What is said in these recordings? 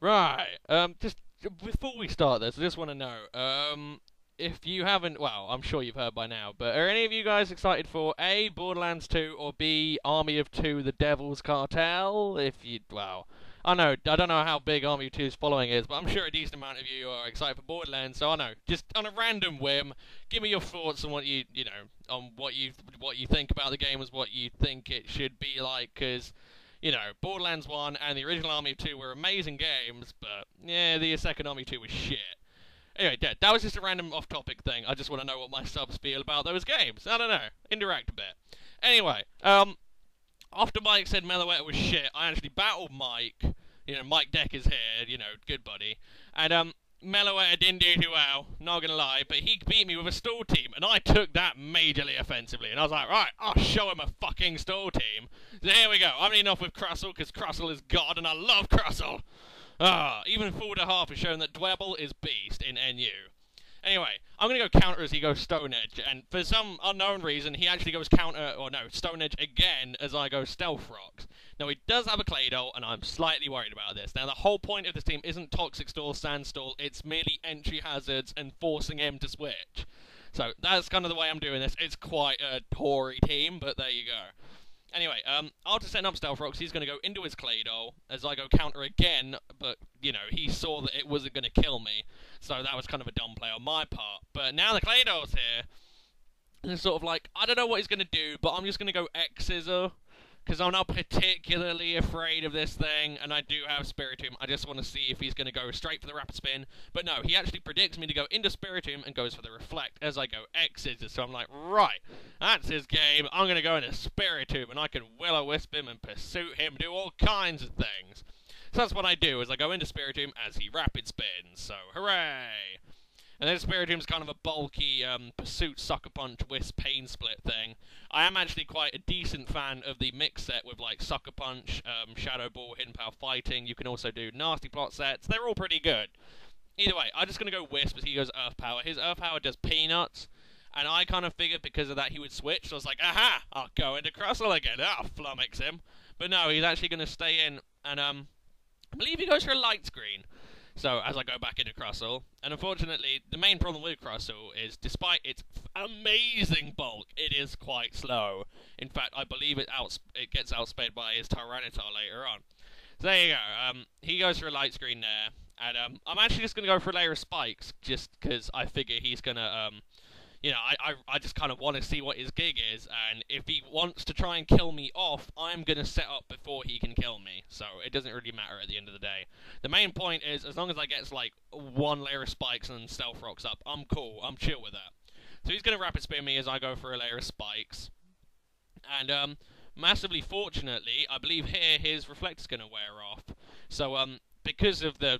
Right. Just before we start this, I just want to know, if you haven't, well, I'm sure you've heard by now, but are any of you guys excited for A, Borderlands 2, or B, Army of Two, The Devil's Cartel? If you, well, I don't know how big Army of Two's following is, but I'm sure a decent amount of you are excited for Borderlands. So I know, just on a random whim, give me your thoughts on what you know, on what you think about the game, as what you think it should be like, because Borderlands 1 and the original Army of 2 were amazing games, but yeah, the second Army 2 was shit. Anyway, yeah, that was just a random off-topic thing. I just want to know what my subs feel about those games. I don't know. Interact a bit. Anyway, after Mike said meloetta was shit, I actually battled Mike. Mike Deck is here, good buddy. And, meloetta didn't do too well, not gonna lie, but he beat me with a stall team, and I took that majorly offensively. And I was like, right, I'll show him a fucking stall team. So here we go. I'm leading off with Crussell, because Crussell is God, and I love Crussell. Even Forward to Half has shown that Dwebble is beast in NU. Anyway, I'm going to go counter as he goes Stone Edge, and for some unknown reason, he actually goes counter, or no, Stone Edge again as I go Stealth Rocks. Now, he does have a Claydol, and I'm slightly worried about this. Now, the whole point of this team isn't Toxic Stall, Sand Stall, it's merely entry hazards and forcing him to switch. So, that's kind of the way I'm doing this. It's quite a Tory team, but there you go. Anyway, after setting up Stealth Rocks, he's going to go into his Claydol as I go counter again, but, he saw that it wasn't going to kill me, so that was kind of a dumb play on my part. But now the Claydol's here, and it's sort of like, I don't know what he's going to do, but I'm just going to go X-Scissor, because I'm not particularly afraid of this thing, and I do have Spiritomb. I just want to see if he's going to go straight for the Rapid Spin. But no, he actually predicts me to go into Spiritomb and goes for the Reflect as I go X-Scissors. So I'm like, right, that's his game. I'm going to go into Spiritomb, and I can Will-O-Wisp him and Pursuit him, do all kinds of things. So that's what I do, as I go into Spiritomb as he Rapid Spins. So, hooray! And then Spiritomb's kind of a bulky Pursuit, Sucker Punch, Wisp, Pain Split thing. I am actually quite a decent fan of the mix set with like Sucker Punch, Shadow Ball, Hidden Power Fighting. You can also do Nasty Plot sets. They're all pretty good. Either way, I'm just going to go Wisp as he goes Earth Power. His Earth Power does Peanuts. And I kind of figured because of that he would switch. So I was like, aha, I'll go into Crussell again. I'll flummox him. But no, he's actually going to stay in. And I believe he goes for a light screen. So, as I go back into Crussell, and unfortunately, the main problem with Crussell is, despite its amazing bulk, it is quite slow. In fact, I believe it gets outsped by his Tyranitar later on. So there you go, he goes for a light screen there, and I'm actually just going to go for a layer of spikes, just because I figure he's going to, I just kind of want to see what his gig is, and if he wants to try and kill me off, I'm going to set up before he can kill me, so it doesn't really matter at the end of the day. The main point is, as long as I get, like, one layer of spikes and Stealth Rocks up, I'm cool, I'm chill with that. So he's going to Rapid Spin me as I go for a layer of spikes, and, massively fortunately, I believe here his Reflector's going to wear off, so, because of the,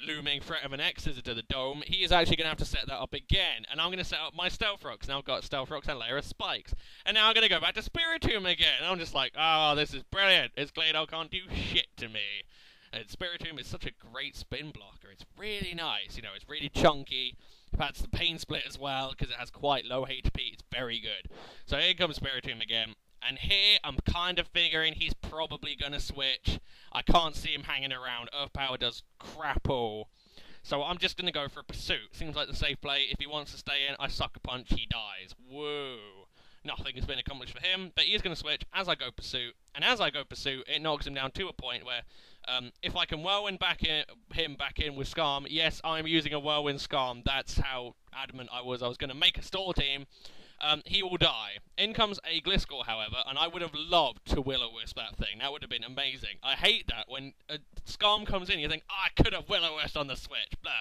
looming threat of an X-Scissor to the dome, he is actually going to have to set that up again. And I'm going to set up my Stealth Rocks. Now I've got Stealth Rocks and a layer of spikes. And now I'm going to go back to Spiritomb again. And I'm just like, oh, this is brilliant. His Claydol can't do shit to me. And Spiritomb is such a great spin blocker. It's really nice. It's really chunky. That's the Pain Split as well, because it has quite low HP. It's very good. So here comes Spiritomb again. And here, I'm kind of figuring he's probably going to switch. I can't see him hanging around. Earth Power does crap all. So I'm just going to go for a Pursuit. Seems like the safe play. If he wants to stay in, I Sucker Punch, he dies. Whoa. Nothing has been accomplished for him, but he is going to switch as I go Pursuit. And as I go Pursuit, it knocks him down to a point where if I can Whirlwind him back in with Scarm, yes, I'm using a Whirlwind Scarm. That's how adamant I was. I was going to make a stall team. He will die. In comes a Gliscor, however, and I would have loved to Will-O-Wisp that thing. That would have been amazing. I hate that when a Scarm comes in, you think, oh, I could have Will-O-Wisp on the switch, blah.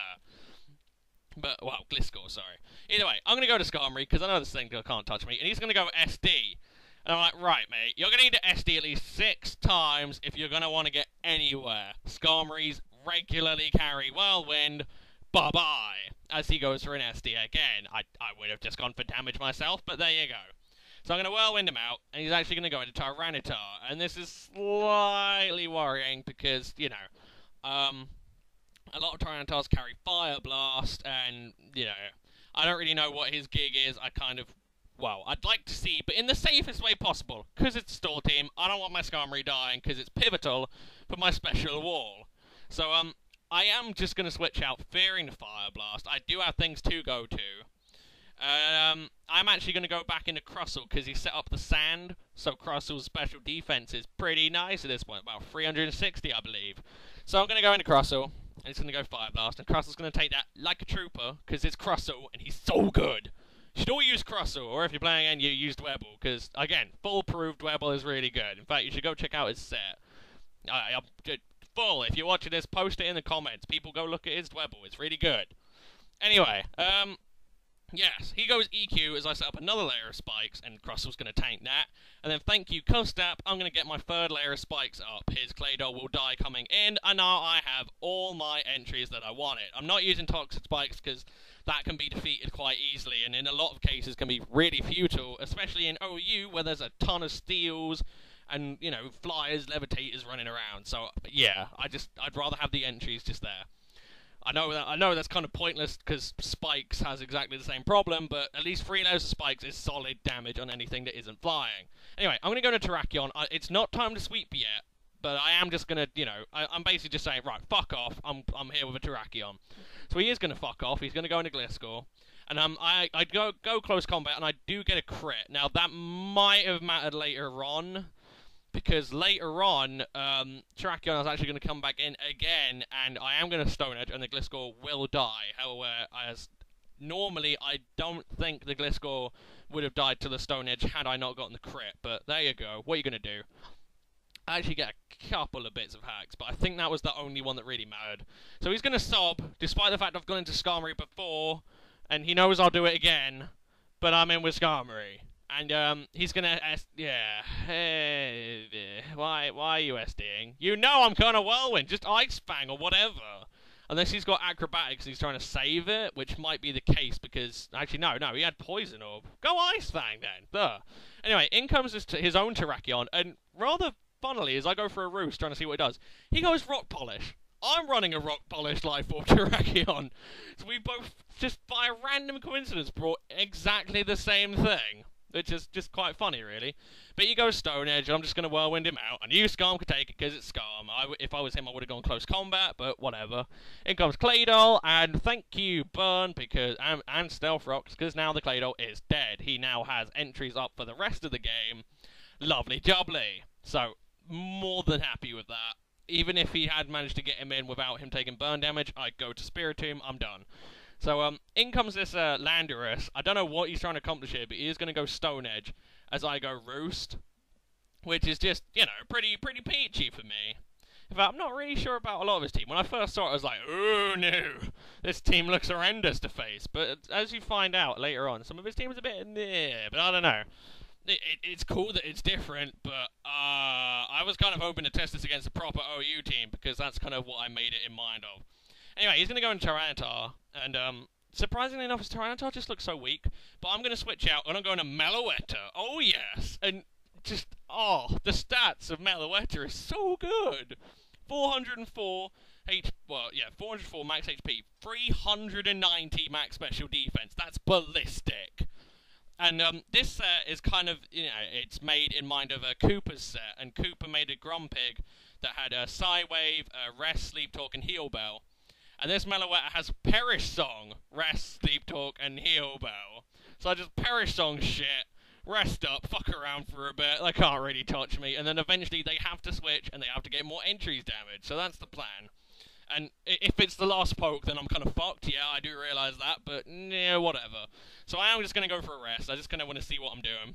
But, well, Gliscor, sorry. Either way, I'm going to go to Skarmory, because I know this thing can't touch me, and he's going to go SD. And I'm like, right, mate, you're going to need to SD at least 6 times if you're going to want to get anywhere. Skarmories regularly carry Whirlwind. Bye-bye. As he goes for an SD again. I would have just gone for damage myself, but there you go. So I'm going to Whirlwind him out, and he's actually going to go into Tyranitar. And this is slightly worrying because, a lot of Tyranitars carry Fire Blast, and, I don't really know what his gig is. I'd like to see, but in the safest way possible. Because it's a stall team, I don't want my Skarmory dying, because it's pivotal for my special wall. So, I am just going to switch out fearing the Fire Blast. I do have things to go to. I'm actually going to go back into Crustle because he set up the sand, so Crustle's special defense is pretty nice at this point, about 360, I believe. So I'm going to go into Crustle, and he's going to go Fire Blast, and Crustle's going to take that like a trooper because it's Crustle, and he's so good. You should all use Crustle, or if you're playing again, you use Dwebble, because, again, full-proof Dwebble is really good. In fact, you should go check out his set. Full, if you're watching this, post it in the comments. People go look at his Dwebble, it's really good. Anyway, yes, he goes EQ as I set up another layer of spikes, and Crustle's going to tank that. And then thank you, Custap, I'm going to get my third layer of spikes up. His Claydol will die coming in, and now I have all my entries that I wanted. I'm not using Toxic Spikes because that can be defeated quite easily, and in a lot of cases can be really futile, especially in OU where there's a ton of steals and, you know, flyers, levitators running around. So, yeah, I'd rather have the entries just there. I know that's kind of pointless because Spikes has exactly the same problem, but at least 3 layers of Spikes is solid damage on anything that isn't flying. Anyway, I'm going to go to Terrakion. It's not time to sweep yet, but I am just going to, you know, I'm basically just saying, right, fuck off, I'm here with a Terrakion. So he is going to fuck off, he's going to go into Gliscor, and I go close combat, and I do get a crit. Now, that might have mattered later on, because later on, Terrakion is actually going to come back in again, and I am going to Stone Edge, and the Gliscor will die. However, as normally, I don't think the Gliscor would have died to the Stone Edge had I not gotten the crit, but there you go. What are you going to do? I actually get a couple of bits of hacks, but I think that was the only one that really mattered. So he's going to sob, despite the fact I've gone into Skarmory before, and he knows I'll do it again, but I'm in with Skarmory. And, he's gonna, yeah, why are you SDing? You know I'm gonna Whirlwind, just Ice Fang or whatever. Unless he's got Acrobatics and he's trying to save it, which might be the case because, actually no, he had Poison Orb. Go Ice Fang then, duh. Anyway, in comes his own Terrakion, and rather funnily, as I go for a roost trying to see what it does, he goes Rock Polish. I'm running a Rock Polish Life Orb Terrakion. So we both, just by a random coincidence, brought exactly the same thing. Which is just quite funny, really. But he goes Stone Edge, I'm just going to Whirlwind him out. I knew Skarm could take it because it's Skarm. If I was him, I would have gone close combat, but whatever. In comes Claydol, and thank you, Burn, because and Stealth Rocks, because now the Claydol is dead. He now has entries up for the rest of the game. Lovely jubbly. So, more than happy with that. Even if he had managed to get him in without him taking burn damage, I'd go to Spiritomb, I'm done. So, in comes this Landorus. I don't know what he's trying to accomplish here, but he is going to go Stone Edge as I go Roost, which is just, you know, pretty peachy for me. In fact, I'm not really sure about a lot of his team. When I first saw it, I was like, oh no, this team looks horrendous to face. But as you find out later on, some of his team is a bit meh, but I don't know. It's cool that it's different, but I was kind of hoping to test this against a proper OU team, because that's kind of what I made it in mind of. Anyway, he's going to go into Tyranitar, and surprisingly enough, his Tyranitar just looks so weak, but I'm going to switch out, and I'm going to Meloetta. Oh, yes! And just, the stats of Meloetta is so good! 404 404 max HP, 390 max special defense. That's ballistic. And this set is kind of, you know, it's made in mind of a Koopa's set, and Koopa made a Grumpig that had a Psywave, Rest, Sleep Talk, and Heal Bell. And this Meloetta has Perish Song, Rest, Sleep Talk, and Heal Bell. So I just Perish Song shit, rest up, fuck around for a bit, they can't really touch me, and then eventually they have to switch, and they have to get more entries damage, so that's the plan. And if it's the last poke, then I'm kind of fucked, yeah, I do realise that, but yeah, whatever. So I am just going to go for a rest, I just kind of want to see what I'm doing.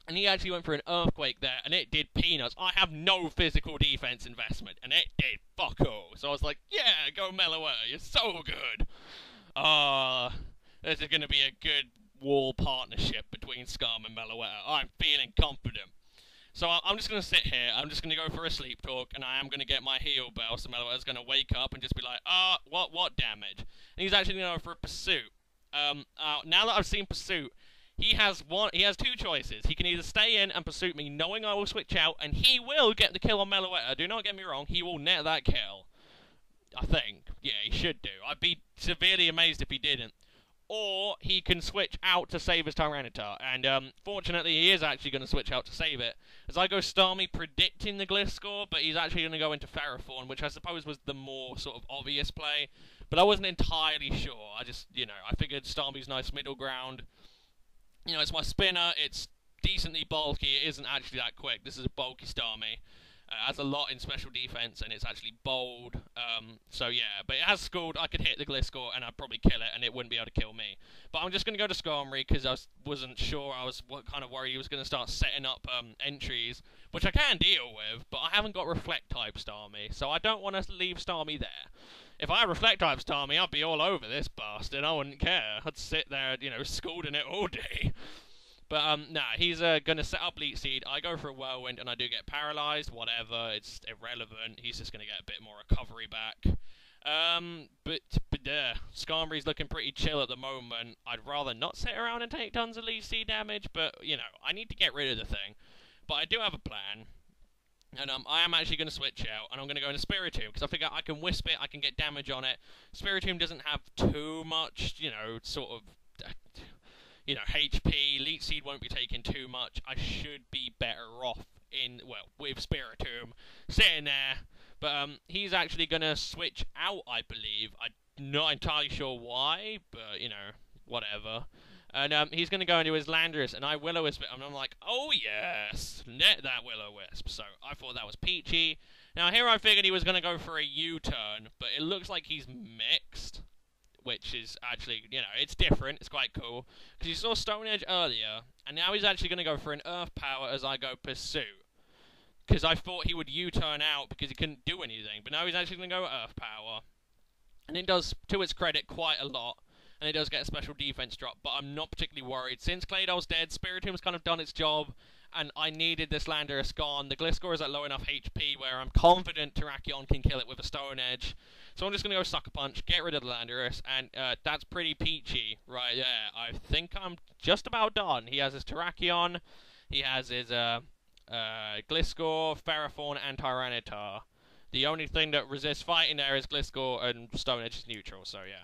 And he actually went for an Earthquake there, and it did peanuts. I have no physical defense investment, and it did fuck all. So I was like, yeah, go Meloetta, you're so good. This is going to be a good wall partnership between Skarm and Meloetta. I'm feeling confident. So I'm just going to sit here, I'm just going to go for a Sleep Talk, and I am going to get my Heal Bell, so Meloetta's going to wake up and just be like, what damage? And he's actually going to go for a Pursuit. Now that I've seen Pursuit, he has two choices. He can either stay in and Pursuit me, knowing I will switch out, and he will get the kill on Meloetta. Do not get me wrong, he will net that kill. I think. Yeah, he should do. I'd be severely amazed if he didn't. or he can switch out to save his Tyranitar, and fortunately he is actually going to switch out to save it, as I go Starmie predicting the Gliscor, but he's actually going to go into Ferrothorn, which I suppose was the more sort of obvious play, but I wasn't entirely sure. I just, I figured Starmie's nice middle ground. It's my spinner, it's decently bulky, it isn't actually that quick. This is a bulky Starmie. Has a lot in special defense, and it's actually bold. So yeah, but it has schooled. I could hit the Gliscor, and I'd probably kill it, and it wouldn't be able to kill me. But I'm just going to go to Skarmory, because I wasn't sure. I was kind of worried he was going to start setting up entries, which I can deal with, but I haven't got Reflect-type Starmie, so I don't want to leave Starmie there. If I had Reflect-type Starmie, I'd be all over this bastard. I wouldn't care. I'd sit there, schooling it all day. But, nah, he's going to set up Leech Seed. I go for a Whirlwind, and I do get paralyzed. Whatever, it's irrelevant. He's just going to get a bit more recovery back. Skarmory's looking pretty chill at the moment. I'd rather not sit around and take tons of Leech Seed damage, but, I need to get rid of the thing. But I do have a plan. And I am actually going to switch out, and I'm going to go into Spiritomb, because I figure I can Wisp it, I can get damage on it. Spiritomb doesn't have too much, sort of... HP, Leech Seed won't be taking too much. I should be better off with Spiritomb sitting there. But he's actually going to switch out, I believe. I'm not entirely sure why, but, whatever. And he's going to go into his Landorus, and I Will-O-Wisp it, and I'm like, oh yes, net that Will-O-Wisp. So I thought that was peachy. Now here I figured he was going to go for a U-turn, but it looks like he's mixed. Which is actually, it's different, it's quite cool. Because you saw Stone Edge earlier, and now he's actually going to go for an Earth Power as I go Pursuit. Because I thought he would U-turn out because he couldn't do anything, but now he's actually going to go Earth Power. And it does, to its credit, quite a lot. And it does get a special defense drop, but I'm not particularly worried. Since Claydol's dead, Spiritomb's kind of done its job, and I needed this Landorus gone. The Gliscor is at low enough HP where I'm confident Terrakion can kill it with a Stone Edge. So I'm just going to go Sucker Punch, get rid of the Landorus, and that's pretty peachy right there. I think I'm just about done. He has his Terrakion, he has his Gliscor, Ferrothorn, and Tyranitar. The only thing that resists fighting there is Gliscor, and Stone Edge is neutral, so yeah.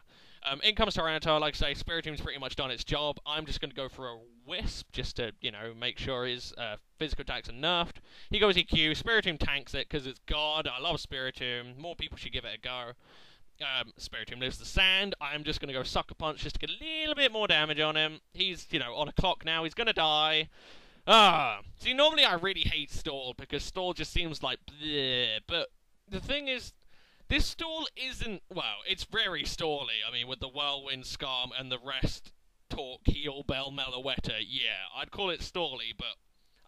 In comes Tyranitar, like I say, Spiritomb's pretty much done its job. I'm just going to go for a Wisp, just to, make sure his physical attacks are nerfed. He goes EQ, Spiritomb tanks it, because it's God. I love Spiritomb. More people should give it a go. Spiritomb lives the sand. I'm just going to go Sucker Punch, just to get a little bit more damage on him. He's, on a clock now. He's going to die. See, normally I really hate Stall, because Stall just seems like bleh, but the thing is, this stall isn't, well, it's very stally. I mean, with the Whirlwind, Scarm, and the rest, Torque, Heal, Bell, Meloetta, yeah, I'd call it stally, but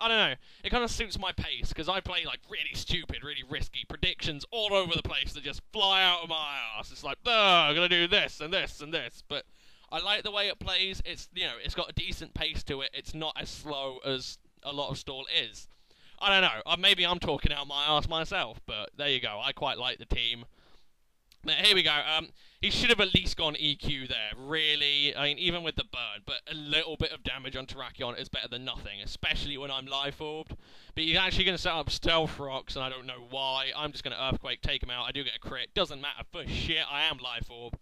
I don't know. It kind of suits my pace, because I play, like, really stupid, really risky predictions all over the place that just fly out of my ass. It's like, I'm going to do this, and this, and this, but I like the way it plays. It's, it's got a decent pace to it. It's not as slow as a lot of stall is. I don't know, maybe I'm talking out my arse myself, but there you go, I quite like the team. But here we go, he should have at least gone EQ there, really, I mean, even with the burn, but a little bit of damage on Terrakion is better than nothing, especially when I'm Life Orbed. But he's actually going to set up Stealth Rocks, and I don't know why. I'm just going to Earthquake, take him out, I do get a crit, doesn't matter for shit, I am Life Orb.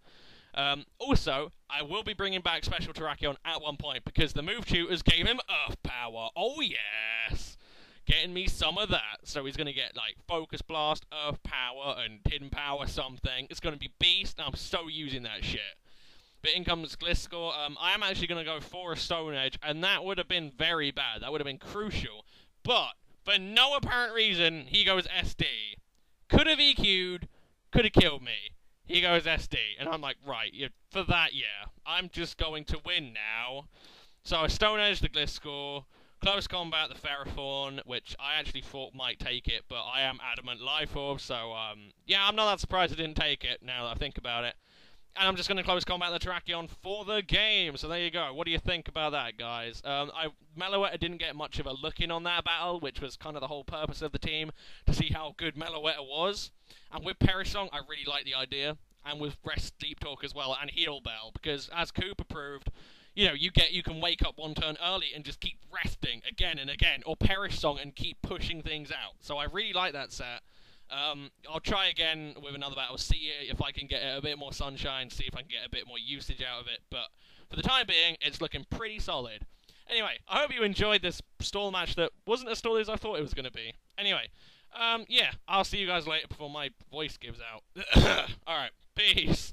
Also, I will be bringing back Special Terrakion at one point, because the move tutors gave him Earth Power, oh yes! Getting me some of that, so he's going to get, like, Focus Blast, Earth Power, and Hidden Power something. It's going to be Beast, and I'm so using that shit. But in comes Gliscor. I am actually going to go for a Stone Edge, and that would have been very bad. That would have been crucial. But, for no apparent reason, he goes SD. Could have EQ'd, could have killed me. He goes SD, and I'm like, right, for that, yeah. I'm just going to win now. So I Stone Edge the Gliscor. Close combat, the Ferrothorn, which I actually thought might take it, but I am adamant Life Orb, so, yeah, I'm not that surprised I didn't take it, now that I think about it. And I'm just going to close combat the Terrakion for the game, so there you go. What do you think about that, guys? Meloetta didn't get much of a look in on that battle, which was kind of the whole purpose of the team, to see how good Meloetta was. And with Perish Song, I really like the idea, and with Rest, Sleep Talk as well, and Heal Bell, because as Cooper proved, you can wake up one turn early and just keep resting again and again, or Perish Song and keep pushing things out. So I really like that set. I'll try again with another battle, see if I can get a bit more sunshine, see if I can get a bit more usage out of it. But for the time being, it's looking pretty solid. Anyway, I hope you enjoyed this stall match that wasn't as stally as I thought it was going to be. Anyway, yeah, I'll see you guys later before my voice gives out. Alright, peace.